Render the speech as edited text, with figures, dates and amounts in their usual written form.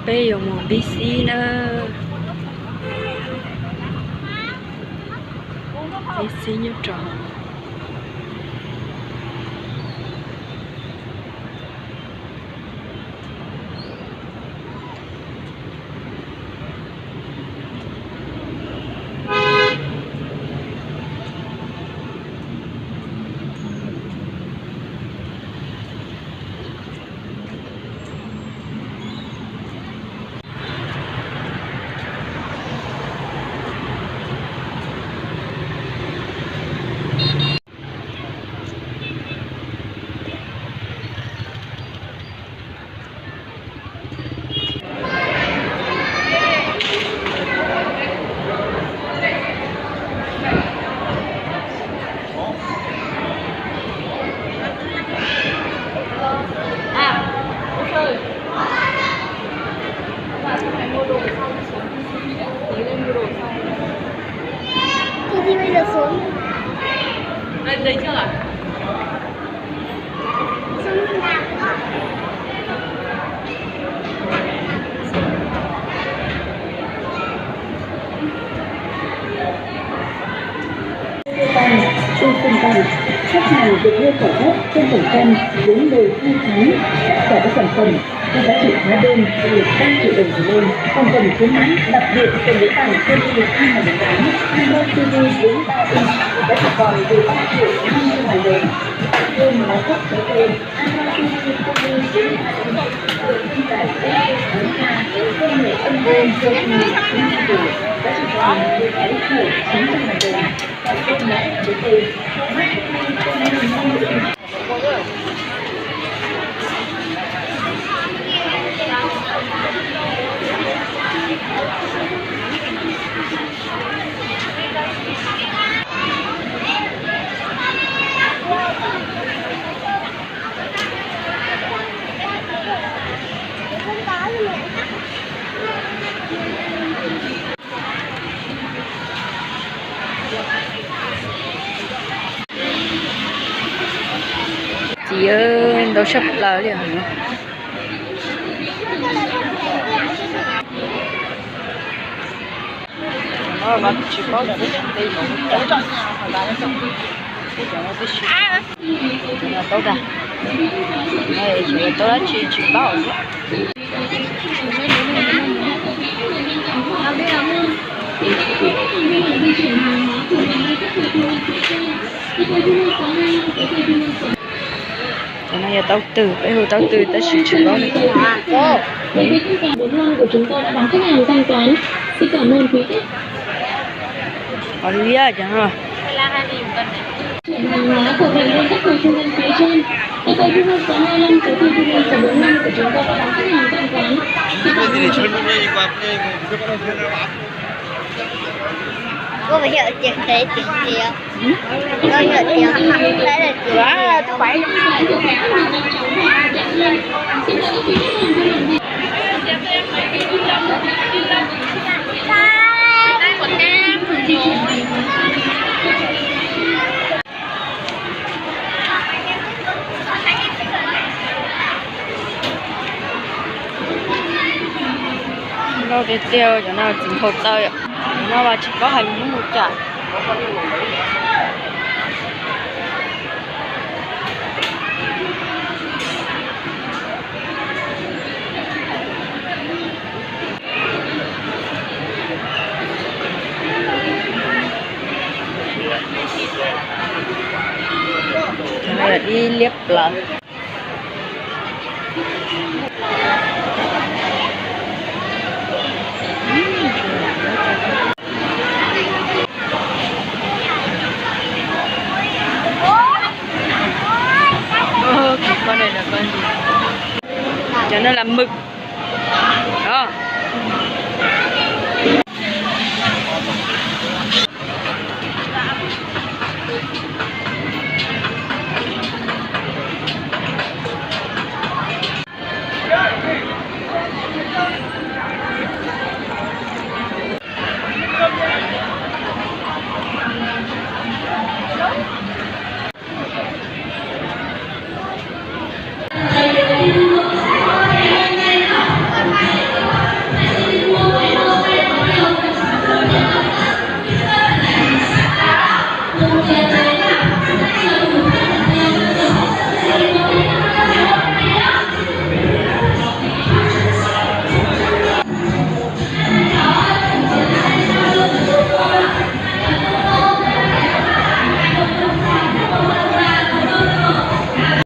Bây giờ một piscina. Piscina tròn. Thì bây giờ xuống. Đây chưa ạ? Xuống nào nữa. Trên sân bay, khách hàng được mua thẻ thấp trên phần trăm đến 12 tháng. Tất cả các sản phẩm có giá trị hóa đơn từ 3 triệu đồng trở lên. Còn phần khuyến mãi đặc biệt từ lấy bằng TV 2018, Smart TV 43 inch giá trị còn từ 3 triệu 500.000 đồng. Thêm là cấp số tên Smart TV 43 inch được phân giải công nghệ âm thanh cho người giá trị còn từ 7 triệu 900.000 đồng. Còn mã số tên Chị ơi, đâu sắp lỡ liền hả? Nó là chỉ có là đây một cái trong hoặc là nó trong cái chỗ nó cái là tốt ra. Này chỉ tôi đã chỉ bảo nữa. Cái này là tao từ, cái hồ tao từ ta chỉ có được. Đối với tất cả 4 lon của chúng tôi đã đóng khách hàng thanh toán. Xin cảm ơn quý khách. Còn lý à chẳng hả? Chuyển hàng hóa của mình lên các quầy thu ngân phía trên. Ở quầy thu ngân số 25 tới quầy thu ngân số 45 của chúng tôi đã đóng khách hàng thanh toán. Xin cảm ơn quý khách. Cô phải hiểu tiền thế tiền gì không? Cô hiểu tiền thế là tiền quá tôi phải. Nó cái tiêu cho nó chỉ hộp tơi ạ. Nó là chỉ có hành với một chả. Cái này là đi liếp lợn. Con này là con gì? Cho nó làm mực đó.